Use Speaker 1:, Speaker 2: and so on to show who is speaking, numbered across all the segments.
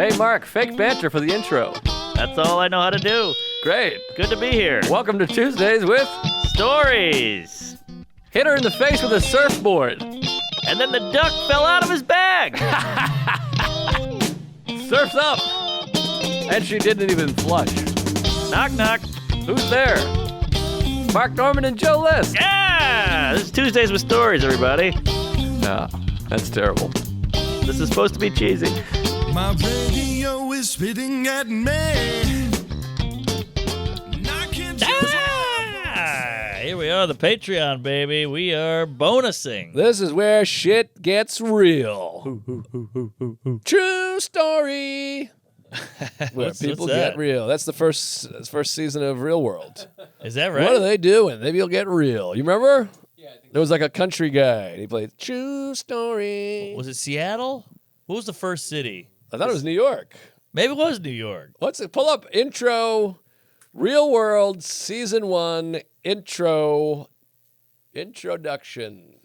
Speaker 1: Hey, Mark, fake banter for the intro.
Speaker 2: That's all I know how to do.
Speaker 1: Great.
Speaker 2: Good to be here.
Speaker 1: Welcome to Tuesdays with
Speaker 2: Stories.
Speaker 1: Hit her in the face with a surfboard.
Speaker 2: And then the duck fell out of his bag.
Speaker 1: Surf's up. And she didn't even flush.
Speaker 2: Knock, knock.
Speaker 1: Who's there? Mark Norman and Joe List.
Speaker 2: Yeah! This is Tuesdays with Stories, everybody.
Speaker 1: No, that's terrible.
Speaker 2: This is supposed to be cheesy.
Speaker 3: My radio is spitting at me. And I can't choose
Speaker 2: Here we are, the Patreon, baby. We are bonusing.
Speaker 1: This is where shit gets real. True story. Where
Speaker 2: What's
Speaker 1: people
Speaker 2: that?
Speaker 1: get real. That's the first season of Real World.
Speaker 2: Is that right?
Speaker 1: What are they doing? Maybe you'll get real. You remember? Yeah, I think there was like a country guy. And he played True Story.
Speaker 2: Was it Seattle? What was the first city?
Speaker 1: I thought it was New York.
Speaker 2: Maybe it was New York.
Speaker 1: What's it? Pull up intro, Real World season 1 introduction.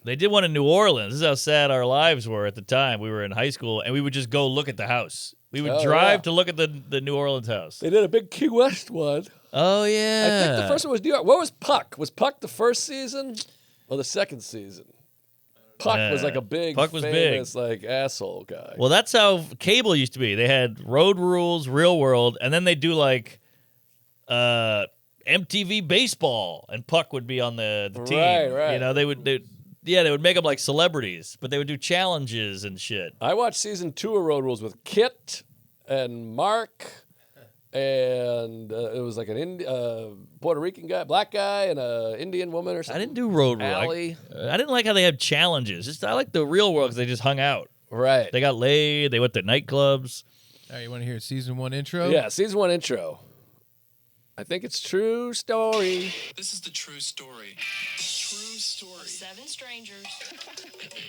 Speaker 2: They did one in New Orleans. This is how sad our lives were at the time. We were in high school, and we would just go look at the house. We would drive to look at the New Orleans house.
Speaker 1: They did a big Key West one.
Speaker 2: Oh, yeah.
Speaker 1: I think the first one was New York. What was Puck? Was Puck the first season or the second season? Puck was like a big,
Speaker 2: Puck was
Speaker 1: famous, like asshole guy.
Speaker 2: Well, that's how cable used to be. They had Road Rules, Real World, and then they do like MTV Baseball, and Puck would be on the team.
Speaker 1: Right.
Speaker 2: You know, they would make them like celebrities, but they would do challenges and shit.
Speaker 1: I watched season 2 of Road Rules with Kit and Mark, and it was like an Puerto Rican guy, black guy, and an Indian woman or something.
Speaker 2: I didn't do Road Rules.
Speaker 1: Allie.
Speaker 2: I didn't like how they had challenges. I like the Real World because they just hung out.
Speaker 1: Right.
Speaker 2: They got laid. They went to nightclubs.
Speaker 4: All right, you want to hear season 1 intro?
Speaker 1: Yeah, season 1 intro. I think it's True Story.
Speaker 5: This is the true story. True story.
Speaker 6: 7 strangers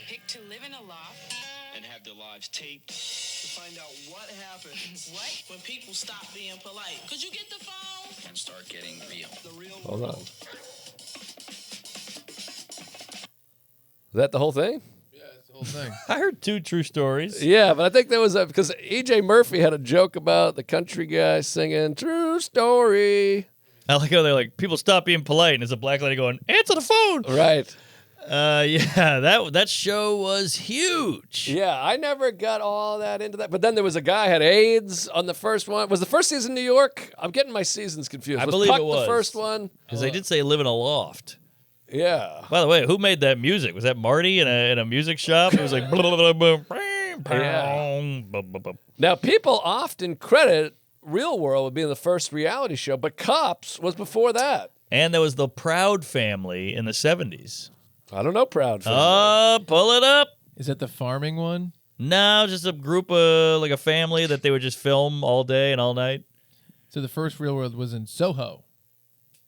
Speaker 6: picked to live in a loft.
Speaker 5: And have their lives taped. To find out what happens.
Speaker 6: What?
Speaker 5: When people stop being polite.
Speaker 6: Could you get the phone?
Speaker 5: And start getting real. The real
Speaker 1: Hold
Speaker 5: world.
Speaker 1: on. Is that the whole thing?
Speaker 4: Yeah, that's the whole thing.
Speaker 2: I heard 2 true stories.
Speaker 1: Yeah, but I think that was because E.J. Murphy had a joke about the country guy singing True Story.
Speaker 2: I like how they're like, people stop being polite, and it's a black lady going, answer the phone.
Speaker 1: Right.
Speaker 2: Yeah, that show was huge.
Speaker 1: Yeah, I never got all that into that. But then there was a guy who had AIDS on the first one. Was the first season New York? I'm getting my seasons confused.
Speaker 2: I
Speaker 1: was
Speaker 2: believe
Speaker 1: Puck
Speaker 2: it was.
Speaker 1: the first one?
Speaker 2: Because they did say live in a loft.
Speaker 1: Yeah.
Speaker 2: By the way, who made that music? Was that Marty in a music shop? It was like, blah, blah, blah, blah,
Speaker 1: Yeah.
Speaker 2: blah, blah, blah.
Speaker 1: Now, people often credit Real World with being the first reality show, but Cops was before that.
Speaker 2: And there was the Proud Family in the 70s.
Speaker 1: I don't know, Proud Family.
Speaker 2: Pull it up.
Speaker 4: Is that the farming one?
Speaker 2: No, just a group of, like a family that they would just film all day and all night.
Speaker 4: So the first Real World was in Soho.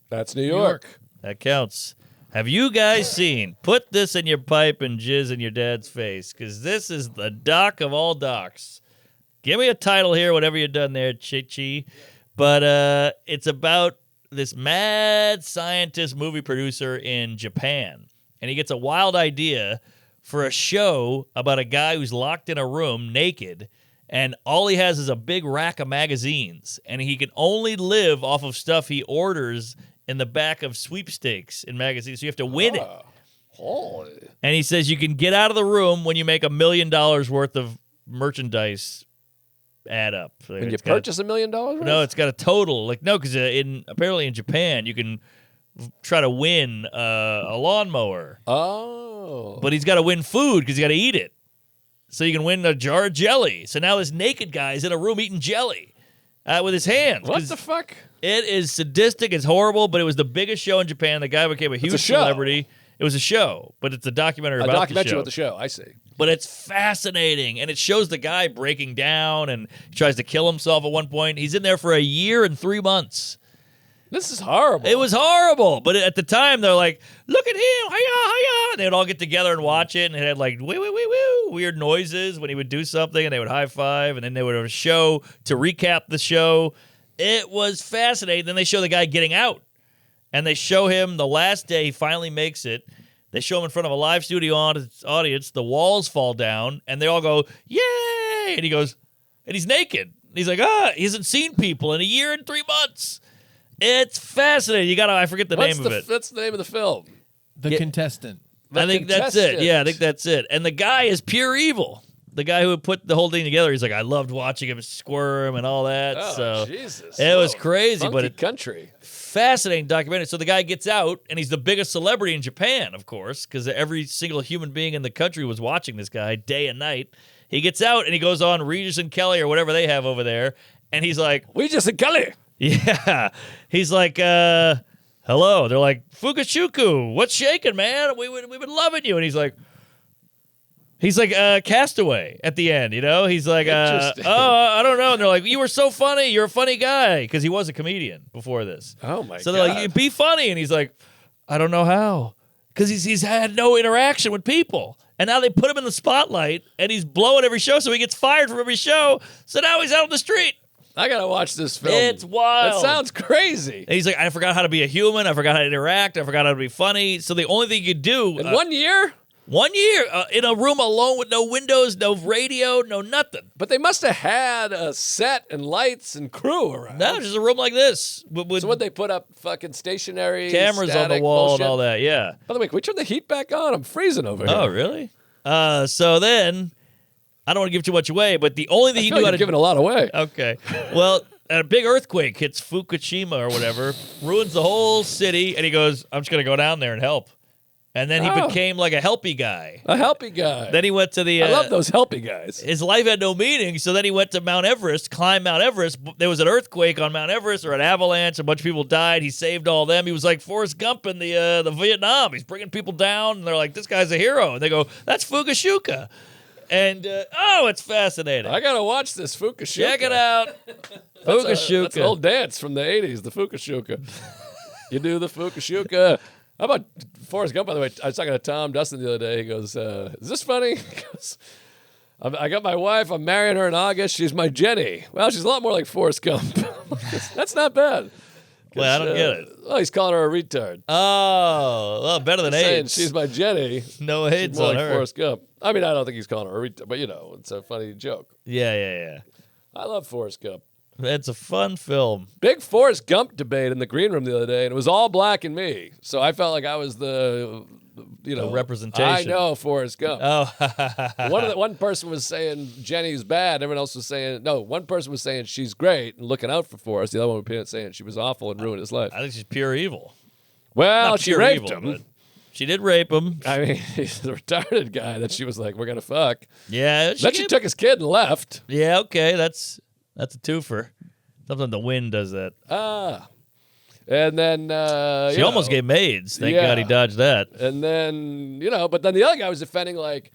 Speaker 1: That's New York.
Speaker 2: That counts. Have you guys seen, put this in your pipe and jizz in your dad's face, because this is the doc of all docs. Give me a title here, whatever you've done there, Chi-Chi. But it's about this mad scientist movie producer in Japan. And he gets a wild idea for a show about a guy who's locked in a room naked, and all he has is a big rack of magazines, and he can only live off of stuff he orders in the back of sweepstakes in magazines. So you have to win it.
Speaker 1: Holy.
Speaker 2: And he says you can get out of the room when you make $1 million worth of merchandise add up. So
Speaker 1: When you
Speaker 2: it's got-
Speaker 1: purchase $1 million?
Speaker 2: no, it's got a total. Like, no, because apparently in Japan, you can try to win a lawnmower.
Speaker 1: Oh.
Speaker 2: But he's got to win food because he's got to eat it. So you can win a jar of jelly. So now this naked guy is in a room eating jelly with his hands.
Speaker 1: What
Speaker 2: 'cause
Speaker 1: the fuck?
Speaker 2: It is sadistic. It's horrible, but it was the biggest show in Japan. The guy became a huge
Speaker 1: show.
Speaker 2: celebrity. It was a show, but it's a documentary
Speaker 1: A
Speaker 2: about
Speaker 1: documentary
Speaker 2: the show.
Speaker 1: with the show. I see.
Speaker 2: But it's fascinating, and it shows the guy breaking down, and he tries to kill himself at one point. He's in there for 1 year and 3 months.
Speaker 1: This is horrible.
Speaker 2: It was horrible, but at the time they're like, "Look at him, hiya, hiya!" And they would all get together and watch it, and it had like wee wee wee wee weird noises when he would do something, and they would high five, and then they would have a show to recap the show. It was fascinating. Then they show the guy getting out, and they show him the last day he finally makes it. They show him in front of a live studio audience. The walls fall down, and they all go, "Yay!" And he goes, and he's naked. He's like, he hasn't seen people in a year and 3 months. It's fascinating. I forget the name of it.
Speaker 1: What's the name of the film?
Speaker 4: The Contestant.
Speaker 2: I think that's it. Yeah, I think that's it. And the guy is pure evil. The guy who put the whole thing together, he's like, I loved watching him squirm and all that.
Speaker 1: Oh,
Speaker 2: so
Speaker 1: Jesus.
Speaker 2: it was crazy,
Speaker 1: Funky
Speaker 2: but it
Speaker 1: country.
Speaker 2: fascinating documentary. So the guy gets out, and he's the biggest celebrity in Japan, of course, because every single human being in the country was watching this guy day and night. He gets out, and he goes on Regis and Kelly or whatever they have over there, and he's like,
Speaker 1: We just in Kelly.
Speaker 2: yeah. He's like, hello. They're like, Fukushuku, what's shaking, man? We've been loving you. And he's like, Castaway at the end, you know? He's like,
Speaker 1: Interesting.
Speaker 2: I don't know. And they're like, you were so funny. You're a funny guy. Because he was a comedian before this.
Speaker 1: Oh, my
Speaker 2: So
Speaker 1: God.
Speaker 2: they're like, be funny. And he's like, I don't know how. Because he's had no interaction with people. And now they put him in the spotlight, and he's blowing every show, so he gets fired from every show. So now he's out on the street.
Speaker 1: I got to watch this film.
Speaker 2: It's wild.
Speaker 1: That sounds crazy.
Speaker 2: And he's like, I forgot how to be a human. I forgot how to interact. I forgot how to be funny. So the only thing you could do
Speaker 1: In 1 year?
Speaker 2: 1 year in a room alone with no windows, no radio, no nothing.
Speaker 1: But they must have had a set and lights and crew around.
Speaker 2: No, just a room like this with
Speaker 1: So what they put up fucking stationary
Speaker 2: cameras on the
Speaker 1: static
Speaker 2: wall
Speaker 1: bullshit?
Speaker 2: and all that. Yeah.
Speaker 1: By the way, can we turn the heat back on? I'm freezing over here.
Speaker 2: Oh, really? So then, I don't want to give too much away, but the only thing
Speaker 1: I
Speaker 2: he
Speaker 1: feel
Speaker 2: knew
Speaker 1: like
Speaker 2: how
Speaker 1: you're
Speaker 2: to
Speaker 1: giving a lot away.
Speaker 2: Okay. Well, a big earthquake hits Fukushima or whatever, ruins the whole city, and he goes, I'm just going to go down there and help. And then he
Speaker 1: Oh.
Speaker 2: became like a helpy guy.
Speaker 1: A helpy guy.
Speaker 2: Then he went to the...
Speaker 1: I love those helpy guys.
Speaker 2: His life had no meaning, so then he went to Mount Everest, climbed Mount Everest. There was an earthquake on Mount Everest or an avalanche. A bunch of people died. He saved all them. He was like Forrest Gump in the Vietnam. He's bringing people down, and they're like, this guy's a hero. And they go, that's Fukushuka. And, it's fascinating.
Speaker 1: I got to watch this Fukushuka.
Speaker 2: Check it out.
Speaker 1: That's an
Speaker 2: Fukushuka.
Speaker 1: old dance from the 80s, the Fukushuka. You do the Fukushuka. How about Forrest Gump, by the way? I was talking to Tom Dustin the other day. He goes, is this funny? He goes, I got my wife. I'm marrying her in August. She's my Jenny. Well, she's a lot more like Forrest Gump. That's not bad.
Speaker 2: Well, I don't get it.
Speaker 1: Oh, he's calling her a retard.
Speaker 2: Oh, well, better than
Speaker 1: Saying
Speaker 2: AIDS.
Speaker 1: she's my Jenny.
Speaker 2: No
Speaker 1: She's
Speaker 2: AIDS
Speaker 1: more
Speaker 2: on
Speaker 1: like
Speaker 2: her.
Speaker 1: Forrest Gump. I mean, I don't think he's calling her a retard, but it's a funny joke.
Speaker 2: Yeah.
Speaker 1: I love Forrest Gump.
Speaker 2: It's a fun film.
Speaker 1: Big Forrest Gump debate in the green room the other day, and it was all black and me. So I felt like I was the
Speaker 2: representation.
Speaker 1: I know Forrest Gump.
Speaker 2: Oh,
Speaker 1: One person was saying Jenny's bad. Everyone else was saying no. One person was saying she's great and looking out for Forrest. The other one was saying she was awful and ruined his life.
Speaker 2: I think she's pure evil.
Speaker 1: Well,
Speaker 2: Not
Speaker 1: she
Speaker 2: pure
Speaker 1: raped
Speaker 2: evil,
Speaker 1: him.
Speaker 2: but she did rape him.
Speaker 1: I mean, he's a retarded guy that she was like, "We're gonna fuck."
Speaker 2: Yeah,
Speaker 1: Then she took his kid and left.
Speaker 2: Yeah, okay, that's a twofer. Sometimes the wind does that.
Speaker 1: And then
Speaker 2: She almost gave AIDS. Thank
Speaker 1: Yeah.
Speaker 2: God he dodged that.
Speaker 1: And then but then the other guy was defending like,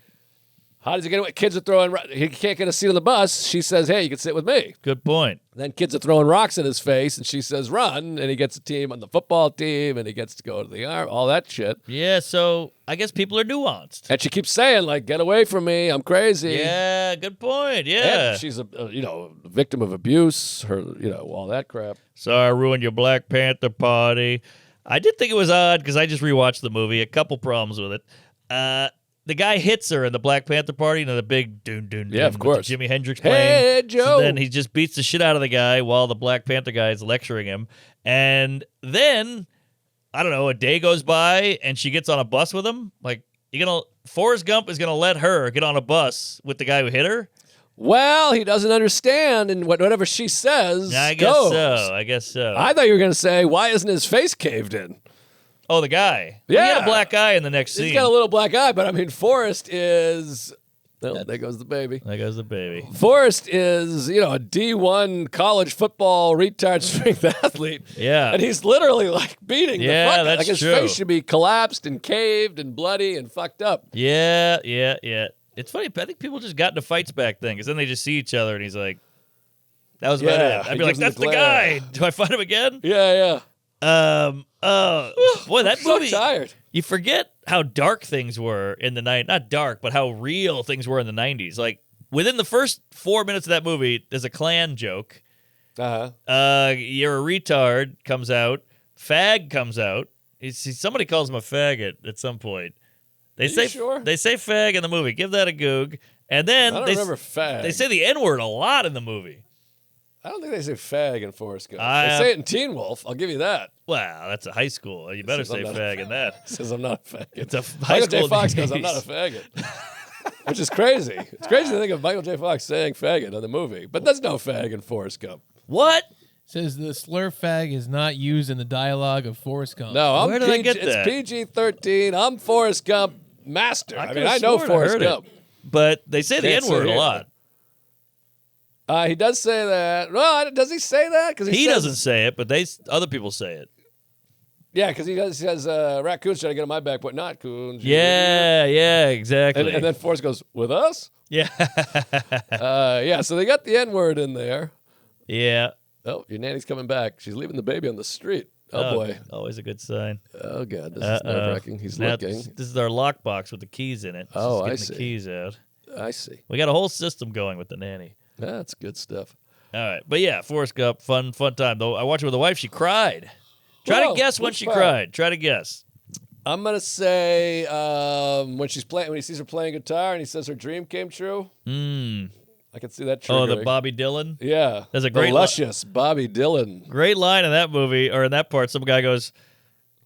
Speaker 1: how does he get away? Kids are throwing. He can't get a seat on the bus. She says, "Hey, you can sit with me."
Speaker 2: Good point.
Speaker 1: Then kids are throwing rocks in his face, and she says, "Run!" And he gets a team on the football team, and he gets to go to the army, all that shit.
Speaker 2: Yeah, so I guess people are nuanced.
Speaker 1: And she keeps saying, like, "Get away from me! I'm crazy."
Speaker 2: Yeah, good point. Yeah.
Speaker 1: And she's a victim of abuse. Her, all that crap.
Speaker 2: Sorry I ruined your Black Panther party. I did think it was odd because I just rewatched the movie. A couple problems with it. The guy hits her in the Black Panther party, the big doon.
Speaker 1: Yeah, of
Speaker 2: with
Speaker 1: course.
Speaker 2: Jimi Hendrix playing.
Speaker 1: Hey,
Speaker 2: So
Speaker 1: Joe.
Speaker 2: then he just beats the shit out of the guy while the Black Panther guy is lecturing him. And then, I don't know, a day goes by and she gets on a bus with him. Like, Forrest Gump is going to let her get on a bus with the guy who hit her?
Speaker 1: Well, he doesn't understand, and whatever she says
Speaker 2: Yeah, I guess
Speaker 1: goes.
Speaker 2: so. I guess so.
Speaker 1: I thought you were going to say, why isn't his face caved in?
Speaker 2: Oh, the guy. He had
Speaker 1: Yeah.
Speaker 2: a black eye in the next scene.
Speaker 1: He's got a little black eye, but I mean, Forrest is. Oh, there goes the baby.
Speaker 2: There goes the baby.
Speaker 1: Forrest is, a D1 college football retard strength athlete.
Speaker 2: Yeah.
Speaker 1: And he's literally like beating the
Speaker 2: Yeah,
Speaker 1: fuck out.
Speaker 2: that's
Speaker 1: Like his
Speaker 2: true.
Speaker 1: face should be collapsed and caved and bloody and fucked up.
Speaker 2: Yeah. It's funny. I think people just got into fights back then because then they just see each other and he's like, that was about
Speaker 1: Yeah,
Speaker 2: it. I'd
Speaker 1: he
Speaker 2: be like,
Speaker 1: gives him
Speaker 2: that's
Speaker 1: the
Speaker 2: the
Speaker 1: glare.
Speaker 2: guy. Do I fight him again?
Speaker 1: Yeah.
Speaker 2: Boy, that
Speaker 1: So
Speaker 2: movie.
Speaker 1: tired.
Speaker 2: You forget how dark things were in the night. Not dark, but how real things were in the 90s. Like, within the first 4 minutes of that movie, there's a Klan joke.
Speaker 1: Uh-huh.
Speaker 2: You're a retard comes out. Fag comes out. Somebody calls him a faggot at some point. They
Speaker 1: you
Speaker 2: say
Speaker 1: sure?
Speaker 2: They say fag in the movie. Give that a goog. And
Speaker 1: I
Speaker 2: then
Speaker 1: don't remember fag.
Speaker 2: they say the N-word a lot in the movie.
Speaker 1: I don't think they say fag in Forrest Gump.
Speaker 2: I-
Speaker 1: They say it in Teen Wolf. I'll give you that.
Speaker 2: Wow, that's a high school. You better
Speaker 1: Says
Speaker 2: say
Speaker 1: I'm not-
Speaker 2: fag in that.
Speaker 1: Says I'm not a faggot.
Speaker 2: It's a high
Speaker 1: Michael
Speaker 2: school
Speaker 1: J. Fox
Speaker 2: in the
Speaker 1: goes, I'm not a
Speaker 2: 80s.
Speaker 1: faggot. Which is crazy. It's crazy to think of Michael J. Fox saying faggot in the movie. But there's no fag in Forrest Gump.
Speaker 2: What?
Speaker 4: Says the slur fag is not used in the dialogue of Forrest Gump.
Speaker 1: No, I'm
Speaker 2: Where did I get
Speaker 1: It's
Speaker 2: that?
Speaker 1: PG-13. I'm Forrest Gump master. I mean,
Speaker 2: could've
Speaker 1: I know
Speaker 2: sworn
Speaker 1: Forrest
Speaker 2: heard it.
Speaker 1: Gump.
Speaker 2: But they say the
Speaker 1: Can't
Speaker 2: N-word
Speaker 1: say
Speaker 2: a
Speaker 1: it.
Speaker 2: lot.
Speaker 1: He does say that. Well, does he say that? Because
Speaker 2: He doesn't say it, but other people say it.
Speaker 1: Yeah, because he says raccoons trying to get on my back, but not coons.
Speaker 2: Yeah, exactly.
Speaker 1: And then Forrest goes, with us?
Speaker 2: yeah.
Speaker 1: Yeah, so they got the N-word in there.
Speaker 2: yeah.
Speaker 1: Oh, your nanny's coming back. She's leaving the baby on the street. Oh, boy.
Speaker 2: Always a good sign.
Speaker 1: Oh, God. This is nerve-wracking. He's
Speaker 2: Now,
Speaker 1: looking.
Speaker 2: This is our lockbox with the keys in it. It's
Speaker 1: Oh,
Speaker 2: just
Speaker 1: I
Speaker 2: getting
Speaker 1: see.
Speaker 2: the keys out.
Speaker 1: I see.
Speaker 2: We got a whole system going with the nanny.
Speaker 1: That's good stuff.
Speaker 2: All right. But yeah, Forrest Gump, fun time. Though I watched it with the wife. She cried. Try
Speaker 1: Whoa,
Speaker 2: to guess when
Speaker 1: which
Speaker 2: she
Speaker 1: part?
Speaker 2: cried. Try to guess.
Speaker 1: I'm going to say when he sees her playing guitar and he says her dream came true. I can see that triggering.
Speaker 2: Oh, the Bobby Dylan?
Speaker 1: Yeah.
Speaker 2: There's a
Speaker 1: The
Speaker 2: great
Speaker 1: luscious Bobby Dylan.
Speaker 2: Great line in that movie, or in that part. Some guy goes,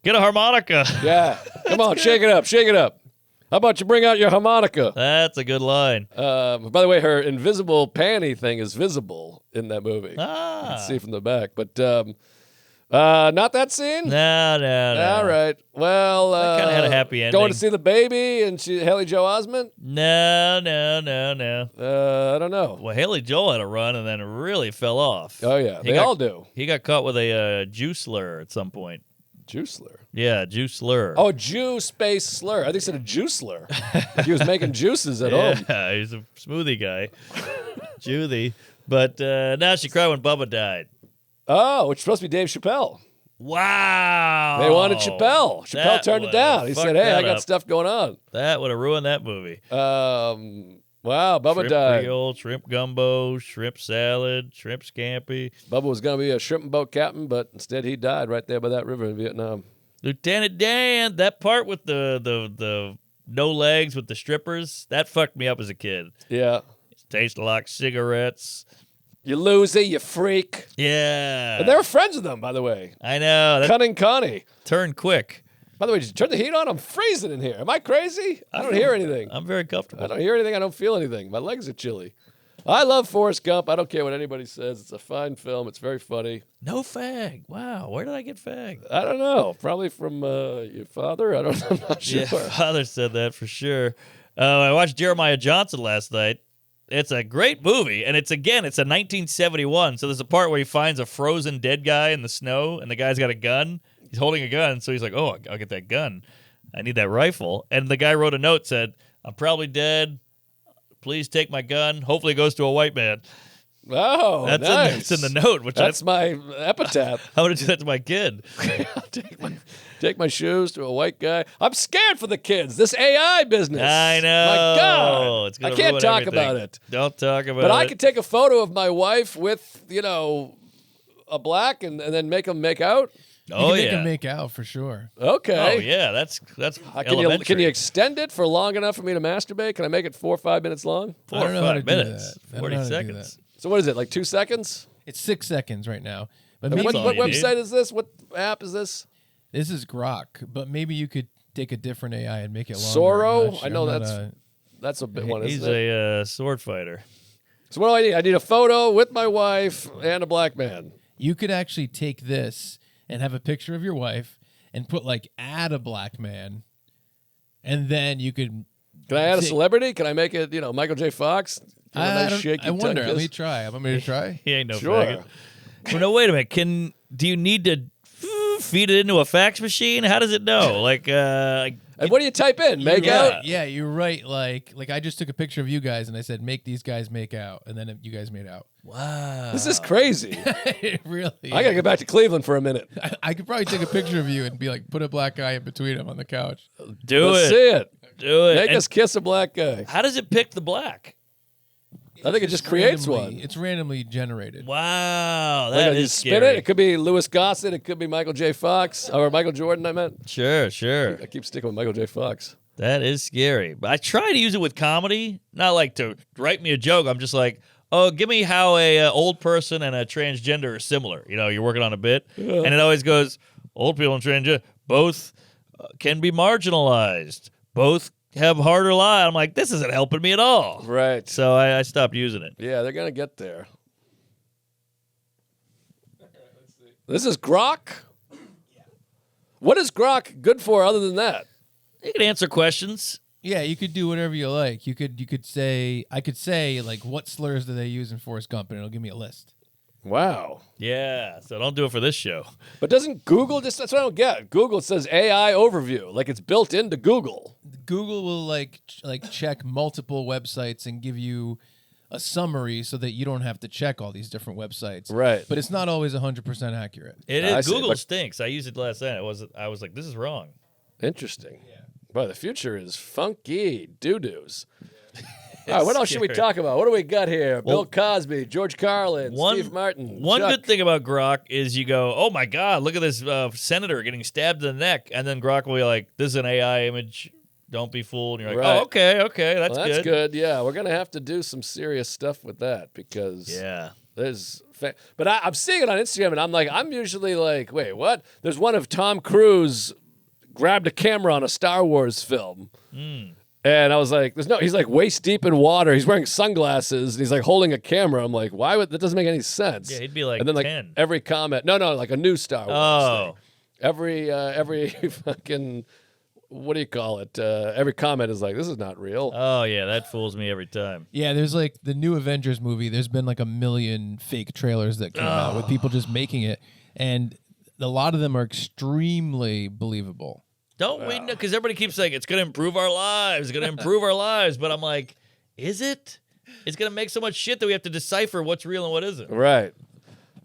Speaker 2: "Get a harmonica."
Speaker 1: Yeah. Come on, shake it up, shake it up. How about you bring out your harmonica?
Speaker 2: That's a good line.
Speaker 1: By the way, her invisible panty thing is visible in that movie. You
Speaker 2: Ah.
Speaker 1: can see from the back. But not that scene?
Speaker 2: No.
Speaker 1: All right. Well,
Speaker 2: That kinda had a happy
Speaker 1: Going
Speaker 2: ending.
Speaker 1: to see the baby and Haley Joe Osment?
Speaker 2: No.
Speaker 1: I don't know.
Speaker 2: Well, Haley Joel had a run and then really fell off.
Speaker 1: Oh, yeah.
Speaker 2: He
Speaker 1: They
Speaker 2: got-
Speaker 1: all do.
Speaker 2: He got caught with a Jew slur at some point.
Speaker 1: Juice slur.
Speaker 2: Yeah, Jew slur.
Speaker 1: Oh, Jew space slur. I think he said a juice slur. Like he was making juices at home.
Speaker 2: yeah, he's a smoothie guy. Judy. But now she cried when Bubba died.
Speaker 1: Oh, it's supposed to be Dave Chappelle.
Speaker 2: Wow.
Speaker 1: They wanted Chappelle. Chappelle
Speaker 2: That
Speaker 1: turned it
Speaker 2: would've
Speaker 1: down. He said,
Speaker 2: fucked
Speaker 1: hey, I
Speaker 2: that
Speaker 1: got
Speaker 2: up.
Speaker 1: stuff going on.
Speaker 2: That would have ruined that movie.
Speaker 1: Wow, Bubba
Speaker 2: Shrimp
Speaker 1: died.
Speaker 2: Creole, shrimp gumbo, shrimp salad, shrimp scampi.
Speaker 1: Bubba was going to be a shrimp and boat captain, but instead he died right there by that river in Vietnam.
Speaker 2: Lieutenant Dan, that part with the no legs with the strippers, that fucked me up as a kid.
Speaker 1: Yeah.
Speaker 2: Tastes like cigarettes.
Speaker 1: You loser, you freak.
Speaker 2: Yeah.
Speaker 1: And they were friends with them, by the way.
Speaker 2: I know. That
Speaker 1: Cunning Connie.
Speaker 2: turned quick.
Speaker 1: By the way, did you turn the heat on? I'm freezing in here. Am I crazy? I don't hear anything.
Speaker 2: I'm very comfortable.
Speaker 1: I don't hear anything. I don't feel anything. My legs are chilly. I love Forrest Gump. I don't care what anybody says. It's a fine film. It's very funny.
Speaker 2: No fag. Wow. Where did I get fag?
Speaker 1: I don't know. Probably from your father. I'm not sure.
Speaker 2: Yeah, father said that for sure. I watched Jeremiah Johnson last night. It's a great movie, and it's a 1971. So there's a part where he finds a frozen dead guy in the snow, and the guy's got a gun. He's holding a gun, so he's like, "Oh, I'll get that gun. I need that rifle." And the guy wrote a note said, "I'm probably dead. Please take my gun. Hopefully, it goes to a white man."
Speaker 1: Oh,
Speaker 2: That's
Speaker 1: nice.
Speaker 2: in the note. Which
Speaker 1: That's my epitaph.
Speaker 2: I'm gonna do that to my kid.
Speaker 1: Take my shoes to a white guy. I'm scared for the kids. This AI business.
Speaker 2: I know.
Speaker 1: My God.
Speaker 2: It's gonna
Speaker 1: I can't
Speaker 2: ruin
Speaker 1: talk
Speaker 2: everything.
Speaker 1: about it.
Speaker 2: Don't talk about
Speaker 1: But
Speaker 2: it.
Speaker 1: I could take a photo of my wife with, a black and then make them make out.
Speaker 2: Oh
Speaker 4: They
Speaker 2: yeah.
Speaker 4: can make out for sure.
Speaker 1: Okay.
Speaker 2: Oh yeah. That's
Speaker 1: Can
Speaker 2: elementary.
Speaker 1: you extend it for long enough for me to masturbate? Can I make it 4 or 5 minutes long?
Speaker 2: 4
Speaker 4: I
Speaker 2: or
Speaker 4: don't know how
Speaker 2: 5
Speaker 4: to do
Speaker 2: minutes,
Speaker 4: that. I don't
Speaker 2: 40
Speaker 4: know how to do
Speaker 2: seconds.
Speaker 1: So what is it, like 2 seconds?
Speaker 4: It's 6 seconds right now. But
Speaker 1: And
Speaker 4: maybe
Speaker 2: all
Speaker 1: what
Speaker 2: you need.
Speaker 1: website is this? What app is this?
Speaker 4: this is Grok, but maybe you could take a different AI and make it longer.
Speaker 1: Sorro?
Speaker 4: I'm not
Speaker 1: I know
Speaker 4: I'm not,
Speaker 1: that's- That's a big one,
Speaker 2: He's
Speaker 1: isn't it?
Speaker 2: a sword fighter.
Speaker 1: So what do I need? I need a photo with my wife and a black man.
Speaker 4: you could actually take this and have a picture of your wife and put add a black man, and then you could.
Speaker 1: Can I add a
Speaker 4: See-
Speaker 1: celebrity? Can I make it, Michael J. Fox? Give him a
Speaker 4: I,
Speaker 1: nice
Speaker 4: don't-
Speaker 1: shaky
Speaker 4: I wonder.
Speaker 1: tongue
Speaker 4: Let me
Speaker 1: kiss?
Speaker 4: try. I'm going to try.
Speaker 2: He ain't no
Speaker 1: Sure.
Speaker 2: faggot. Well, no, wait a minute. Do you need to feed it into a fax machine? How does it know?
Speaker 1: And what do you type in? Make
Speaker 2: Yeah.
Speaker 1: out?
Speaker 4: Yeah, you're right. Like I just took a picture of you guys and I said, "Make these guys make out," and then you guys made out.
Speaker 2: wow.
Speaker 1: This is crazy.
Speaker 4: It really.
Speaker 1: I gotta get back to Cleveland for a minute.
Speaker 4: I could probably take a picture of you and be like, put a black guy in between them on the couch.
Speaker 2: Do
Speaker 1: Let's
Speaker 2: it.
Speaker 1: see it.
Speaker 2: Do it.
Speaker 1: Make
Speaker 2: And
Speaker 1: us kiss a black guy.
Speaker 2: how does it pick the black?
Speaker 1: I think it just creates
Speaker 4: randomly,
Speaker 1: one.
Speaker 4: It's randomly generated.
Speaker 2: Wow,
Speaker 1: Like,
Speaker 2: that
Speaker 1: you
Speaker 2: is
Speaker 1: spin
Speaker 2: scary.
Speaker 1: it. It could be Louis Gossett. It could be Michael J. Fox or Michael Jordan. I meant.
Speaker 2: Sure.
Speaker 1: I keep sticking with Michael J. Fox.
Speaker 2: That is scary. But I try to use it with comedy, not like to write me a joke. I'm just like, oh, give me how a old person and a transgender are similar. You know, you're working on a bit, and it always goes, old people and transgender both can be marginalized. Both have harder lives. I'm like, this isn't helping me at all.
Speaker 1: Right.
Speaker 2: So I stopped using it.
Speaker 1: Yeah, they're gonna get there. This is Grok. What is Grok good for other than that?
Speaker 2: You can answer questions.
Speaker 4: Yeah, you could do whatever you like. You could say, I could say, like, what slurs do they use in Forrest Gump, and it'll give me a list.
Speaker 1: Wow.
Speaker 2: Yeah, so don't do it for this show.
Speaker 1: But doesn't Google just, that's what I don't get. Google says AI overview. Like it's built into Google.
Speaker 4: Google will like check multiple websites and give you a summary so that you don't have to check all these different websites.
Speaker 1: Right.
Speaker 4: But it's not always 100% accurate.
Speaker 2: It
Speaker 1: I
Speaker 2: is.
Speaker 1: see,
Speaker 2: Google
Speaker 1: but-
Speaker 2: stinks. I used it last night. I was like, this is wrong.
Speaker 1: Interesting. Yeah. Boy, the future is funky doo-doos. All right, what else should we
Speaker 2: scary.
Speaker 1: talk about? What do we got here?
Speaker 2: Well,
Speaker 1: Bill Cosby, George Carlin, Steve Martin.
Speaker 2: One
Speaker 1: Chuck.
Speaker 2: good thing about Grok is you go, oh my God, look at this senator getting stabbed in the neck. And then Grok will be like, this is an AI image. Don't be fooled. And you're like,
Speaker 1: Right.
Speaker 2: oh, okay, that's
Speaker 1: Well,
Speaker 2: good.
Speaker 1: that's good. Yeah, we're gonna have to do some serious stuff with that because
Speaker 2: Yeah.
Speaker 1: there's. But I'm seeing it on Instagram, and I'm usually like, wait, what? There's one of Tom Cruise grabbed a camera on a Star Wars film. And I was like, he's like waist deep in water. He's wearing sunglasses and he's like holding a camera. I'm like, why would that doesn't make any sense?
Speaker 2: Yeah, he'd be like
Speaker 1: and then
Speaker 2: 10.
Speaker 1: every comment, no, like a new Star Wars
Speaker 2: Oh.
Speaker 1: thing. Every fucking, what do you call it? Every comment is like, this is not real.
Speaker 2: Oh, yeah, that fools me every time.
Speaker 4: Yeah, there's like the new Avengers movie. There's been like 1 million fake trailers that came out with people just making it. And a lot of them are extremely believable.
Speaker 2: Don't we know? Because everybody keeps saying it's going to improve our lives. It's going to improve our lives. But I'm like, is it? It's going to make so much shit that we have to decipher what's real and what isn't.
Speaker 1: Right.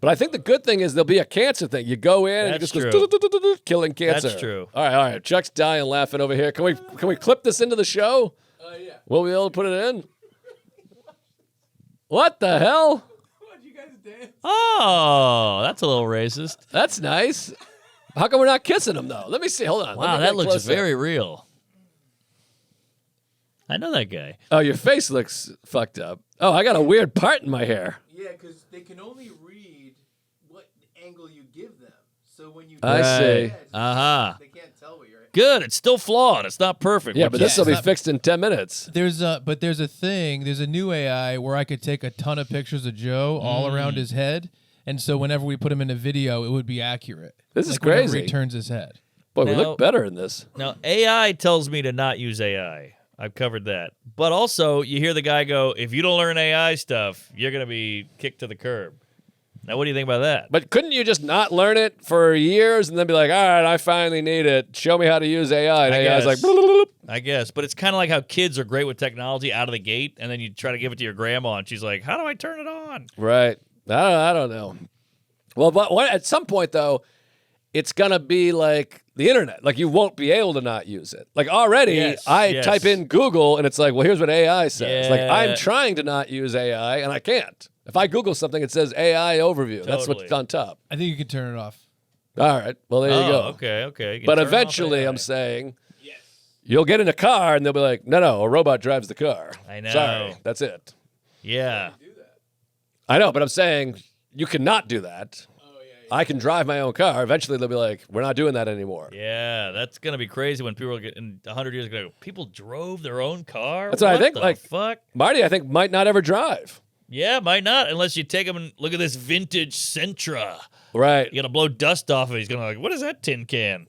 Speaker 1: But I think the good thing is there'll be a cancer thing. You go in and it
Speaker 2: That's
Speaker 1: just goes
Speaker 2: true.
Speaker 1: killing cancer.
Speaker 2: That's true.
Speaker 1: All right. Chuck's dying laughing over here. Can we clip this into the show? Yeah. Will we be able to put it in? What the hell?
Speaker 2: Oh, that's a little racist.
Speaker 1: That's nice. How come we're not kissing him though? Let me see. Hold on. Let
Speaker 2: Wow,
Speaker 1: me
Speaker 2: that
Speaker 1: get
Speaker 2: looks
Speaker 1: closer.
Speaker 2: very real. I know that guy.
Speaker 1: Oh, your face looks fucked up. Oh, I got a weird part in my hair.
Speaker 4: Yeah, because they can only read what angle you give them. So when you
Speaker 1: I see.
Speaker 2: Uh-huh.
Speaker 4: they can't tell what you're.
Speaker 2: Good. It's still flawed. It's not perfect.
Speaker 1: Yeah, but this will
Speaker 4: it's
Speaker 1: be
Speaker 4: not-
Speaker 1: fixed in 10 minutes.
Speaker 4: There's a new AI where I could take a ton of pictures of Joe all around his head, and so whenever we put him in a video, it would be accurate.
Speaker 1: This is
Speaker 4: Like whenever
Speaker 1: crazy.
Speaker 4: He turns his head.
Speaker 1: Boy, we
Speaker 2: Now-
Speaker 1: look better in this.
Speaker 2: Now, AI tells me to not use AI. I've covered that. But also, you hear the guy go, if you don't learn AI stuff, you're going to be kicked to the curb. Now, what do you think about that?
Speaker 1: But couldn't you just not learn it for years and then be like, all right, I finally need it. Show me how to use AI. And
Speaker 2: I
Speaker 1: AI's like,
Speaker 2: guess.
Speaker 1: "Bloop, bloop, bloop."
Speaker 2: I guess. But it's kind of like how kids are great with technology out of the gate, and then you try to give it to your grandma, and she's like, how do I turn it on?
Speaker 1: Right. I don't know. Well, but at some point, though, it's going to be like the internet. Like, you won't be able to not use it. Like, already,
Speaker 2: Yes,
Speaker 1: I
Speaker 2: yes.
Speaker 1: type in Google, and it's like, well, here's what AI says. Like,
Speaker 2: Yeah.
Speaker 1: I'm trying to not use AI, and I can't. If I Google something, it says AI overview. That's
Speaker 2: Totally.
Speaker 1: what's on top.
Speaker 4: I think you can turn it off.
Speaker 1: All right. Well, there you go.
Speaker 2: Okay. You can
Speaker 1: But
Speaker 2: turn off
Speaker 1: eventually,
Speaker 2: AI.
Speaker 1: I'm saying, you'll get in a car, and they'll be like, no, a robot drives the car.
Speaker 2: I know.
Speaker 1: Sorry, that's it.
Speaker 2: Yeah.
Speaker 1: I know, but I'm saying you cannot do that. I can drive my own car. Eventually, they'll be like, we're not doing that anymore.
Speaker 2: Yeah, that's going to be crazy when people get in 100 years ago. People drove their own car?
Speaker 1: That's what I think,
Speaker 2: the
Speaker 1: like-
Speaker 2: fuck?
Speaker 1: Marty, I think, might not ever drive.
Speaker 2: Yeah, might not, unless you take him and look at this vintage Sentra.
Speaker 1: Right.
Speaker 2: You got to blow dust off of it. He's going to like, what is that tin can?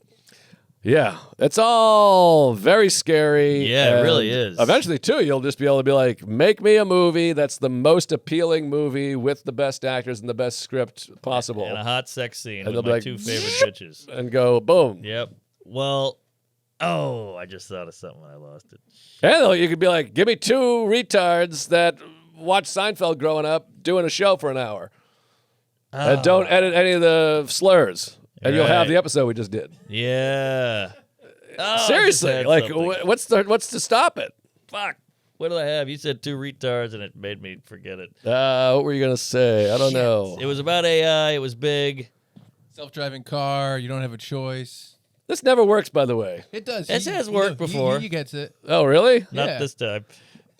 Speaker 1: Yeah. It's all very scary.
Speaker 2: Yeah, it really
Speaker 1: and
Speaker 2: is.
Speaker 1: Eventually, too, you'll just be able to be like, make me a movie that's the most appealing movie with the best actors and the best script possible.
Speaker 2: And a hot sex scene
Speaker 1: And
Speaker 2: with
Speaker 1: they'll be
Speaker 2: my
Speaker 1: like,
Speaker 2: two favorite bitches.
Speaker 1: And go, boom.
Speaker 2: Yep. Well, I just thought of something when I lost it.
Speaker 1: And you could be like, give me two retards that watch Seinfeld growing up doing a show for an hour. And don't edit any of the slurs. And you'll have
Speaker 2: Right.
Speaker 1: the episode we just did.
Speaker 2: Yeah. Oh, I just
Speaker 1: Seriously,
Speaker 2: had
Speaker 1: like,
Speaker 2: something.
Speaker 1: what's to stop it?
Speaker 2: Fuck. What did I have? You said two retards, and it made me forget it.
Speaker 1: What were you gonna say? I don't know.
Speaker 2: It was about AI. It was big.
Speaker 4: Self-driving car. You don't have a choice.
Speaker 1: This never works, by the way.
Speaker 4: It does.
Speaker 2: This has worked before.
Speaker 4: He gets it.
Speaker 1: Oh, really?
Speaker 2: Not
Speaker 4: Yeah.
Speaker 2: this time.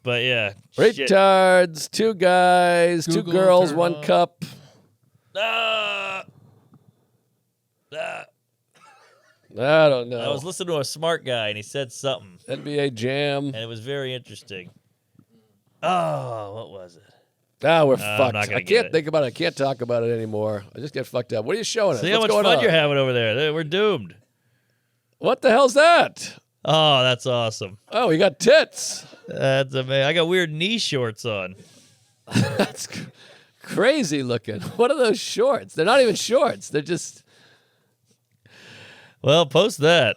Speaker 2: But yeah. Shit.
Speaker 1: Retards, 2 guys,
Speaker 4: Google
Speaker 1: 2 girls,
Speaker 4: turn
Speaker 1: 1
Speaker 4: on.
Speaker 1: cup.
Speaker 2: Ah.
Speaker 1: I don't know.
Speaker 2: I was listening to a smart guy, and he said something,
Speaker 1: NBA Jam.
Speaker 2: and it was very interesting. Oh, what was it?
Speaker 1: Ah, we're
Speaker 2: I'm
Speaker 1: fucked.
Speaker 2: not gonna
Speaker 1: I
Speaker 2: get
Speaker 1: can't
Speaker 2: it.
Speaker 1: think about it. I can't talk about it anymore. I just get fucked up. What are you showing us?
Speaker 2: See how
Speaker 1: What's
Speaker 2: much
Speaker 1: going
Speaker 2: fun
Speaker 1: on?
Speaker 2: you're having over there. We're doomed.
Speaker 1: What the hell's that?
Speaker 2: Oh, that's awesome.
Speaker 1: Oh, we got tits.
Speaker 2: That's amazing. I got weird knee shorts on.
Speaker 1: That's crazy looking. What are those shorts? They're not even shorts. They're just...
Speaker 2: Well, post that.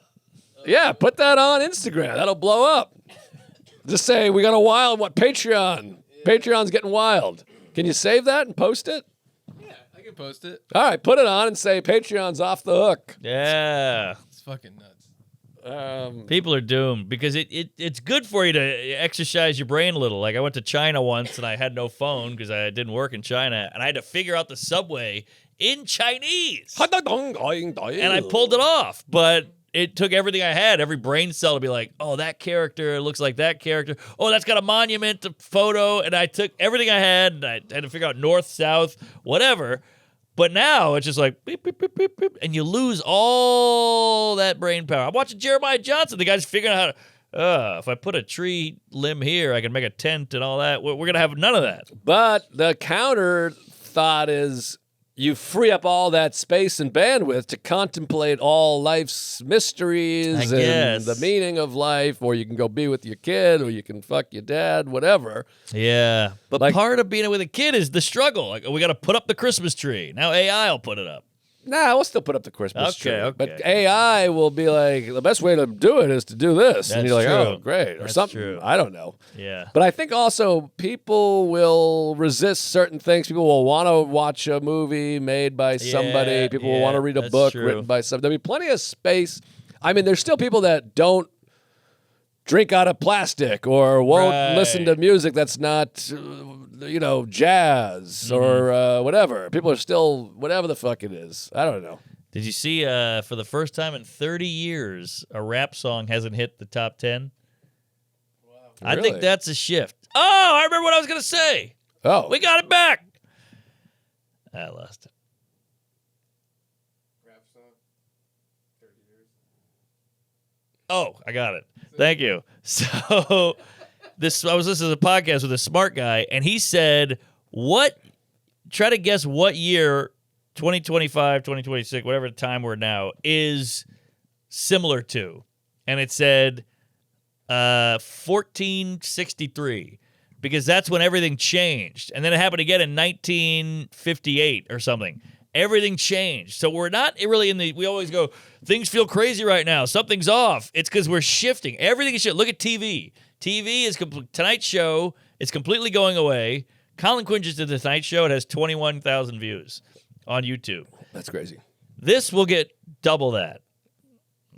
Speaker 1: Yeah, put that on Instagram. That'll blow up. Just say, we got a wild what? Patreon. Patreon's getting wild. Can you save that and post it?
Speaker 4: Yeah, I can post it.
Speaker 1: All right, put it on and say Patreon's off the hook.
Speaker 2: Yeah.
Speaker 4: It's fucking nuts.
Speaker 2: People are doomed because it's good for you to exercise your brain a little. Like I went to China once and I had no phone because I didn't work in China, and I had to figure out the subway in Chinese. And I pulled it off, but it took everything I had, every brain cell to be like, oh, that character looks like that character. Oh, that's got a monument photo. And I took everything I had, and I had to figure out north, south, whatever. But now it's just like beep, beep, beep, beep, beep, and you lose all that brain power. I'm watching Jeremiah Johnson. The guy's figuring out how to, if I put a tree limb here, I can make a tent and all that. We're going to have none of that.
Speaker 1: But the counter thought is you free up all that space and bandwidth to contemplate all life's mysteries
Speaker 2: I
Speaker 1: and
Speaker 2: guess.
Speaker 1: the meaning of life, or you can go be with your kid, or you can fuck your dad, whatever.
Speaker 2: Yeah. But
Speaker 1: Like-
Speaker 2: part of being with a kid is the struggle. Like, we got to put up the Christmas tree. Now AI will put it up.
Speaker 1: Nah, we'll still put up the Christmas tree.
Speaker 2: Okay.
Speaker 1: But AI will be like, the best way to do it is to do this. and
Speaker 2: That's
Speaker 1: you're like,
Speaker 2: true.
Speaker 1: oh, great. Or
Speaker 2: That's
Speaker 1: something.
Speaker 2: true.
Speaker 1: I don't know.
Speaker 2: Yeah.
Speaker 1: But I think also people will resist certain things. People will want to watch a movie made by somebody.
Speaker 2: Yeah,
Speaker 1: People will want to read a
Speaker 2: that's
Speaker 1: book
Speaker 2: true.
Speaker 1: written by somebody. There'll be plenty of space. I mean, there's still people that don't drink out of plastic or won't
Speaker 2: Right.
Speaker 1: listen to music that's not, jazz
Speaker 2: Mm-hmm.
Speaker 1: or whatever. People are still, whatever the fuck it is. I don't know.
Speaker 2: Did you see for the first time in 30 years, a rap song hasn't hit the top 10? I
Speaker 1: Really?
Speaker 2: think that's a shift. Oh, I remember what I was going to say.
Speaker 1: Oh,
Speaker 2: We got it back. I lost it. Oh, I got it. Thank you. So I was listening to the podcast with a smart guy, and he said, try to guess what year 2025, 2026, whatever time we're now, is similar to. And it said 1463, because that's when everything changed. And then it happened again in 1958 or something. Everything changed. So we're not really we always go, things feel crazy right now. Something's off. It's because we're shifting. Everything is shifting. Look at TV. TV is Tonight Show is completely going away. Colin Quinn just did the Tonight Show. It has 21,000 views on YouTube.
Speaker 1: that's crazy.
Speaker 2: This will get double that.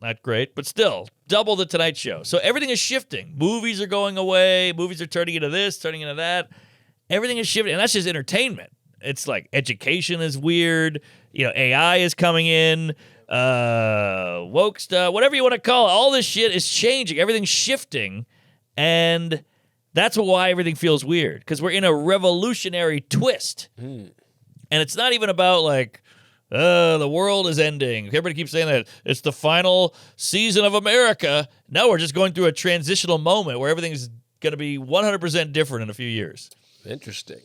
Speaker 2: Not great, but still, double the Tonight Show. So everything is shifting. Movies are going away. Movies are turning into this, turning into that. Everything is shifting, and that's just entertainment. It's like education is weird. AI is coming in. Woke stuff, whatever you want to call it. All this shit is changing. Everything's shifting, and that's why everything feels weird, because we're in a revolutionary twist. And it's not even about like, the world is ending. Everybody keeps saying that. It's the final season of America. No, we're just going through a transitional moment where everything's going to be 100% different in a few years.
Speaker 1: Interesting.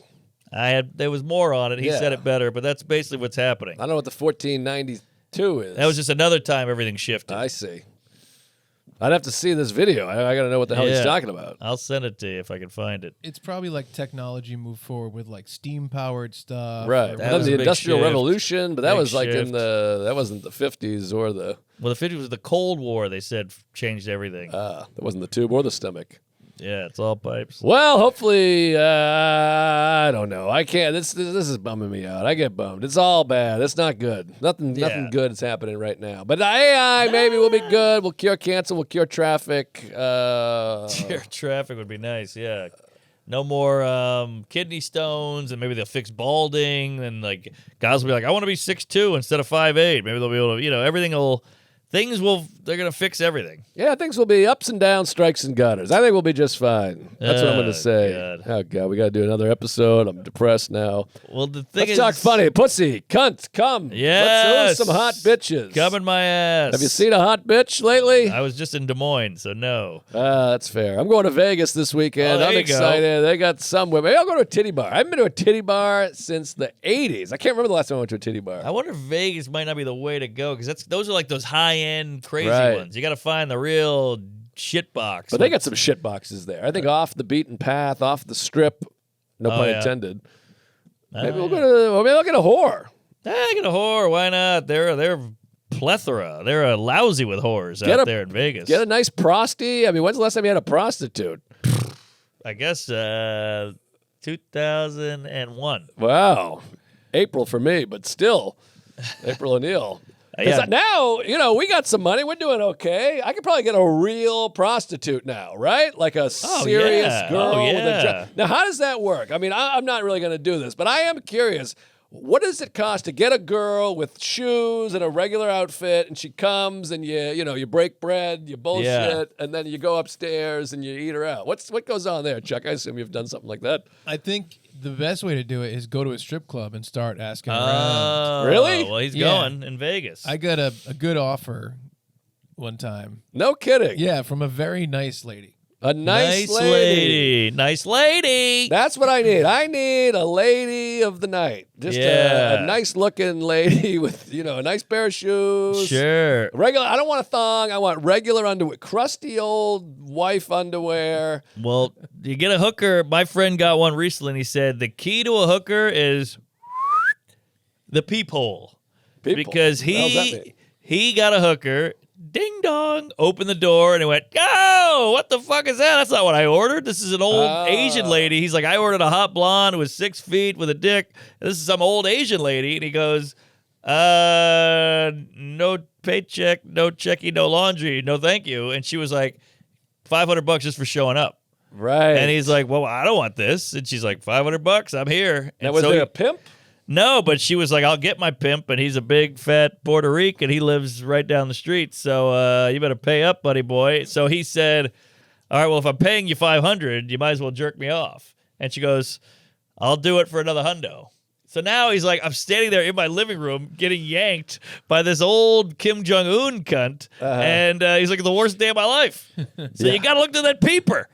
Speaker 2: There was more on it. He
Speaker 1: Yeah.
Speaker 2: said it better, but that's basically what's happening.
Speaker 1: I don't know what the 1492 is.
Speaker 2: That was just another time everything shifted.
Speaker 1: I see. I'd have to see this video. I got to know what the hell he's
Speaker 2: Yeah.
Speaker 1: talking about.
Speaker 2: I'll send it to you if I can find it.
Speaker 4: It's probably like technology moved forward with like steam powered stuff.
Speaker 1: Right.
Speaker 4: or
Speaker 2: That
Speaker 1: Then
Speaker 2: was
Speaker 1: the
Speaker 2: a big
Speaker 1: Industrial
Speaker 2: shift.
Speaker 1: Revolution, but that
Speaker 2: Big
Speaker 1: was like
Speaker 2: shift.
Speaker 1: that wasn't the 50s or the,
Speaker 2: Well, the 50s was the Cold War, they said, changed everything.
Speaker 1: that wasn't the tube or the stomach.
Speaker 2: Yeah, it's all pipes.
Speaker 1: Well, hopefully, I don't know. I can't. This is bumming me out. I get bummed. It's all bad. It's not good. Nothing
Speaker 2: Yeah.
Speaker 1: good is happening right now. But AI maybe will be good. We'll cure cancer. We'll cure traffic.
Speaker 2: Air traffic would be nice, yeah. No more kidney stones, and maybe they'll fix balding, and like guys will be like, I want to be 6'2" instead of 5'8". Maybe they'll be able to, everything will they're going to fix everything.
Speaker 1: Yeah, things will be ups and downs, strikes and gutters. I think we'll be just fine. That's what I'm going to say.
Speaker 2: God.
Speaker 1: Oh, God, we got to do another episode. I'm depressed now.
Speaker 2: Well, the thing
Speaker 1: Let's
Speaker 2: is,
Speaker 1: talk funny. Pussy, cunt, come.
Speaker 2: Yes.
Speaker 1: Let's some hot bitches.
Speaker 2: Come in my ass.
Speaker 1: Have you seen a hot bitch lately?
Speaker 2: I was just in Des Moines, so no.
Speaker 1: That's fair. I'm going to Vegas this weekend.
Speaker 2: Oh, there
Speaker 1: I'm
Speaker 2: you go.
Speaker 1: excited. They got some women. Maybe I'll go to a titty bar. I haven't been to a titty bar since the 80s. I can't remember the last time I went to a titty bar.
Speaker 2: I wonder if Vegas might not be the way to go because those are like those high-end crazy
Speaker 1: Right.
Speaker 2: ones. You got to find the real shit box.
Speaker 1: But they got some shit boxes there. I think off the beaten path, off the strip. No
Speaker 2: Oh,
Speaker 1: pun
Speaker 2: yeah.
Speaker 1: intended. Maybe
Speaker 2: yeah.
Speaker 1: maybe I'll get a whore.
Speaker 2: Get a whore. Why not? They're plethora. They're lousy with whores
Speaker 1: Get
Speaker 2: out
Speaker 1: a-
Speaker 2: there in Vegas.
Speaker 1: Get a nice prosty. I mean, when's the last time you had a prostitute?
Speaker 2: I guess 2001.
Speaker 1: Wow. April for me, but still. April O'Neil. 'Cause
Speaker 2: Yeah.
Speaker 1: now, we got some money. We're doing okay. I could probably get a real prostitute now, right? Like a serious
Speaker 2: yeah.
Speaker 1: girl
Speaker 2: Oh,
Speaker 1: with a
Speaker 2: yeah.
Speaker 1: job. Now, how does that work? I mean, I'm not really going to do this, but I am curious. What does it cost to get a girl with shoes and a regular outfit, and she comes and you break bread, you bullshit,
Speaker 2: Yeah.
Speaker 1: and then you go upstairs and you eat her out? What goes on there, Chuck? I assume you've done something like that.
Speaker 4: I think the best way to do it is go to a strip club and start asking around.
Speaker 2: Oh,
Speaker 1: Really?
Speaker 2: Well, he's
Speaker 4: Yeah.
Speaker 2: going in Vegas.
Speaker 4: I got a good offer one time.
Speaker 1: No kidding.
Speaker 4: Yeah, from a very nice lady.
Speaker 1: A nice lady.
Speaker 2: Nice lady.
Speaker 1: That's what I need. I need a lady of the night. Just
Speaker 2: Yeah.
Speaker 1: a nice looking lady with, a nice pair of shoes.
Speaker 2: Sure.
Speaker 1: Regular. I don't want a thong. I want regular underwear. Crusty old wife underwear.
Speaker 2: Well, you get a hooker. My friend got one recently, and he said the key to a hooker is the peephole.
Speaker 1: People.
Speaker 2: Because
Speaker 1: What the hell does that mean?
Speaker 2: he got a hooker. Ding dong! Opened the door and he went, "Oh, what the fuck is that? That's not what I ordered. This is an old Asian lady." He's like, "I ordered a hot blonde who was 6 feet with a dick. And this is some old Asian lady." And he goes, "No paycheck, no checky, no laundry, no thank you." And she was like, $500 just for showing up.
Speaker 1: Right.
Speaker 2: And he's like, "Well, I don't want this." And she's like, $500, I'm here.
Speaker 1: Now,
Speaker 2: And
Speaker 1: was
Speaker 2: so
Speaker 1: there a pimp?
Speaker 2: no, but she was like, "I'll get my pimp, and he's a big fat Puerto Rican. He lives right down the street, so you better pay up, buddy boy." So he said, "All right, well, if I'm paying you $500, you might as well jerk me off." And she goes, "I'll do it for another hundo." So now he's like, I'm standing there in my living room getting yanked by this old Kim Jong-un cunt, and he's like, "The worst day of my life." So you got to look to that peeper.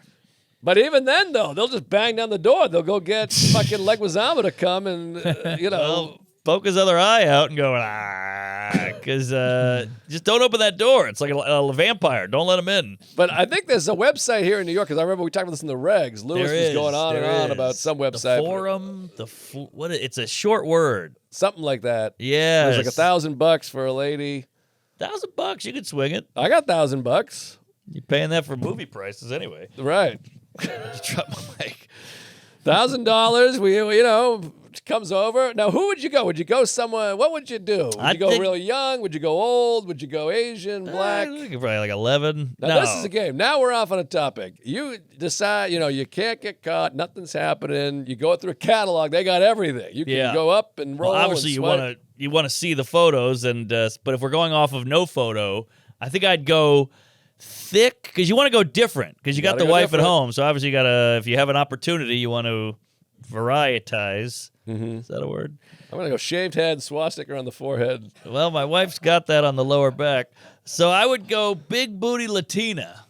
Speaker 1: But even then, though, they'll just bang down the door. They'll go get fucking Leguizamo to come and,
Speaker 2: Well, poke his other eye out and go, because just don't open that door. It's like a vampire. Don't let him in.
Speaker 1: But I think there's a website here in New York, because I remember we talked about this in the regs. Lewis
Speaker 2: There
Speaker 1: was
Speaker 2: is,
Speaker 1: going on and
Speaker 2: there
Speaker 1: on
Speaker 2: is.
Speaker 1: about some website.
Speaker 2: The forum, it's a short word.
Speaker 1: Something like that.
Speaker 2: Yeah.
Speaker 1: It was like $1,000 for a lady.
Speaker 2: $1,000, you could swing it.
Speaker 1: I got $1,000.
Speaker 2: You're paying that for movie prices anyway.
Speaker 1: Right.
Speaker 2: Just drop my mic.
Speaker 1: $1,000. Comes over. Now, who would you go? Would you go somewhere? What would you do? Would
Speaker 2: I
Speaker 1: you go
Speaker 2: think-
Speaker 1: real young? Would you go old? Would you go Asian, black?
Speaker 2: Probably like 11.
Speaker 1: Now,
Speaker 2: no.
Speaker 1: this is a game. Now we're off on a topic. You decide, you can't get caught. Nothing's happening. You go through a catalog. They got everything. You can
Speaker 2: Yeah.
Speaker 1: go up and roll.
Speaker 2: Well, obviously
Speaker 1: and
Speaker 2: you
Speaker 1: swipe.
Speaker 2: want to see the photos, and but if we're going off of no photo, I think I'd go thick because you want to go different because you got
Speaker 1: gotta
Speaker 2: the
Speaker 1: go
Speaker 2: wife
Speaker 1: different.
Speaker 2: at home. So obviously you got to, if you have an opportunity, you want to varietize.
Speaker 1: Mm-hmm.
Speaker 2: Is that a word?
Speaker 1: I'm going to go shaved head, swastika on the forehead.
Speaker 2: Well, my wife's got that on the lower back, so I would go big booty Latina.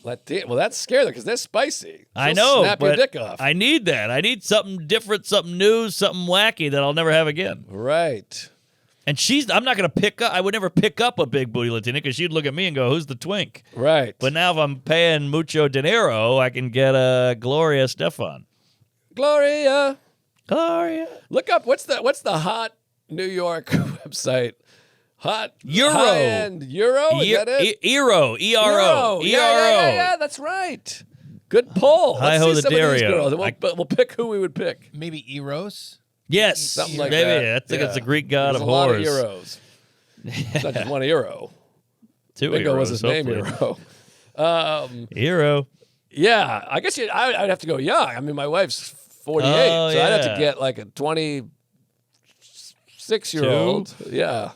Speaker 1: Well, that's scary because they're spicy.
Speaker 2: I
Speaker 1: She'll
Speaker 2: know,
Speaker 1: Snap
Speaker 2: but
Speaker 1: your dick off.
Speaker 2: I need that. I need something different, something new, something wacky that I'll never have again.
Speaker 1: Right.
Speaker 2: And I'm not going to pick up. I would never pick up a big booty Latina because she'd look at me and go, "Who's the twink?"
Speaker 1: Right.
Speaker 2: But now if I'm paying mucho dinero, I can get a Gloria Stefan.
Speaker 1: Gloria.
Speaker 2: Gloria.
Speaker 1: Look up what's the hot New York website? Hot
Speaker 2: Euro.
Speaker 1: high-end Euro. Is that it?
Speaker 2: Eero. E-R-O.
Speaker 1: Yeah, that's right. Good pull.
Speaker 2: Hi-ho
Speaker 1: Let's see
Speaker 2: the
Speaker 1: some of these
Speaker 2: Dario.
Speaker 1: girls, and we'll pick who we would pick.
Speaker 4: Maybe Eros.
Speaker 2: Yes.
Speaker 1: Something like
Speaker 2: Maybe.
Speaker 1: that.
Speaker 2: I think
Speaker 1: Yeah.
Speaker 2: it's a Greek god
Speaker 1: There's
Speaker 2: of
Speaker 1: a lot of
Speaker 2: whores.
Speaker 1: Euros. It's not just one euro.
Speaker 2: 2
Speaker 1: Bingo
Speaker 2: Euros,
Speaker 1: was his name,
Speaker 2: hopefully.
Speaker 1: Euro.
Speaker 2: Eero.
Speaker 1: Yeah, I guess I'd have to go young. I mean, my wife's 48,
Speaker 2: Oh,
Speaker 1: so I'd have to
Speaker 2: yeah.
Speaker 1: get like a 26-year-old. Yeah.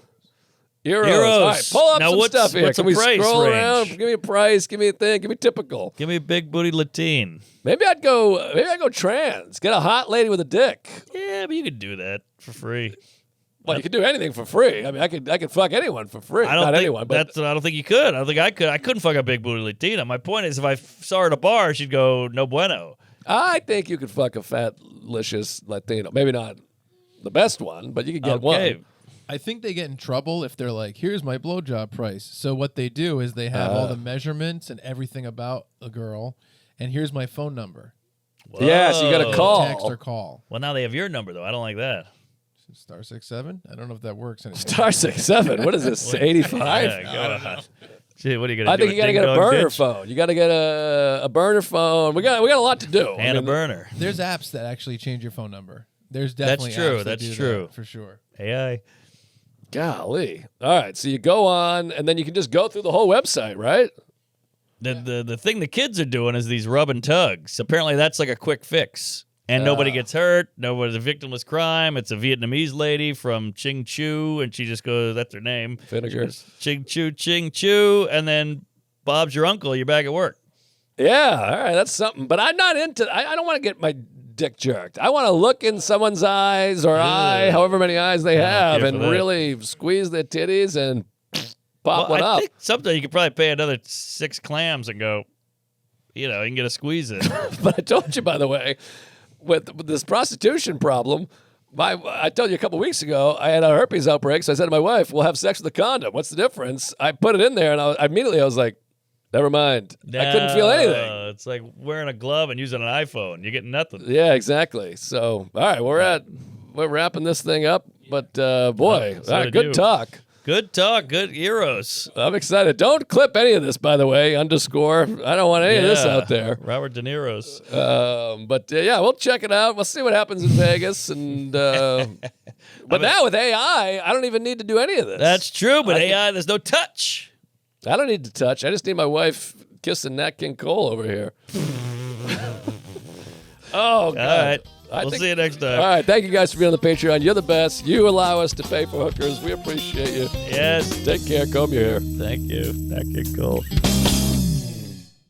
Speaker 1: Euros. All right, pull up
Speaker 2: Now,
Speaker 1: some
Speaker 2: what's-
Speaker 1: stuff here.
Speaker 2: what's
Speaker 1: Can
Speaker 2: a
Speaker 1: we
Speaker 2: price
Speaker 1: scroll
Speaker 2: range?
Speaker 1: around? Give me a price. Give me a thing. Give me typical.
Speaker 2: Give me a big booty Latine.
Speaker 1: Maybe I'd go trans. Get a hot lady with a dick.
Speaker 2: Yeah, but you could do that for free.
Speaker 1: Well, you could do anything for free. I mean, I could fuck anyone for free.
Speaker 2: I don't
Speaker 1: Not
Speaker 2: think
Speaker 1: anyone, but
Speaker 2: I don't think you could. I don't think I could. I couldn't fuck a big booty Latina. My point is, if I saw her at a bar, she'd go no bueno.
Speaker 1: I think you could fuck a fat, licious Latino. Maybe not the best one, but you could get one.
Speaker 4: I think they get in trouble if they're like, here's my blowjob price. So what they do is they have all the measurements and everything about a girl, and here's my phone number.
Speaker 1: Yeah, so you got to call.
Speaker 4: Text or call.
Speaker 2: Well, now they have your number though. I don't like that.
Speaker 4: *67. I don't know if that works anymore.
Speaker 1: *67. What is this? 85.
Speaker 2: Yeah, go on. Gee, what are you gonna
Speaker 1: I
Speaker 2: do?
Speaker 1: think you got to get a
Speaker 2: ding-dong
Speaker 1: burner
Speaker 2: bitch?
Speaker 1: phone. You got to get a burner phone. We got a lot to do.
Speaker 2: and a burner.
Speaker 4: There's apps that actually change your phone number. There's
Speaker 2: That's
Speaker 4: definitely
Speaker 2: true,
Speaker 4: apps that
Speaker 2: that's
Speaker 4: do
Speaker 2: true.
Speaker 4: that, for sure.
Speaker 2: AI.
Speaker 1: Golly. All right, so you go on, and then you can just go through the whole website, right?
Speaker 2: The thing the kids are doing is these rub and tugs. Apparently, that's like a quick fix, and nobody gets hurt. Nobody's a victimless crime. It's a Vietnamese lady from Ching Chu, and she just goes, "That's her name."
Speaker 1: Vinegar.
Speaker 2: Ching Chu, and then Bob's your uncle. You're back at work.
Speaker 1: Yeah, all right, that's something. But I'm not into. I don't want to get my dick jerked. I want to look in someone's eyes or eye, however many eyes they have,
Speaker 2: care
Speaker 1: and
Speaker 2: for that.
Speaker 1: really squeeze their titties and pop one
Speaker 2: I
Speaker 1: up.
Speaker 2: think sometime you could probably pay another 6 clams and go. You can get a squeeze in.
Speaker 1: But I told you, by the way, with this prostitution problem, I told you a couple weeks ago, I had a herpes outbreak, so I said to my wife, we'll have sex with a condom. What's the difference? I put it in there, and I immediately was like, never mind. I couldn't feel anything.
Speaker 2: It's like wearing a glove and using an iPhone. You're getting nothing.
Speaker 1: Yeah, exactly. So, all right, we're wrapping this thing up, but boy,
Speaker 2: so
Speaker 1: all right,
Speaker 2: did
Speaker 1: good
Speaker 2: you.
Speaker 1: talk.
Speaker 2: Good talk. Good Eros.
Speaker 1: I'm excited. Don't clip any of this, by the way, underscore. I don't want any of this out there.
Speaker 2: Robert De Niro's.
Speaker 1: But yeah, we'll check it out. We'll see what happens in Vegas. And but now with AI, I don't even need to do any of this.
Speaker 2: That's true, but AI, there's no touch.
Speaker 1: I don't need to touch. I just need my wife kissing Nat King Cole over here. Oh, God.
Speaker 2: All right.
Speaker 1: I
Speaker 2: We'll
Speaker 1: think-
Speaker 2: see you next time.
Speaker 1: All right. Thank you guys for being on the Patreon. You're the best. You allow us to pay for hookers. We appreciate you.
Speaker 2: Yes.
Speaker 1: Take care. Comb your hair.
Speaker 2: Thank you. That kid cool.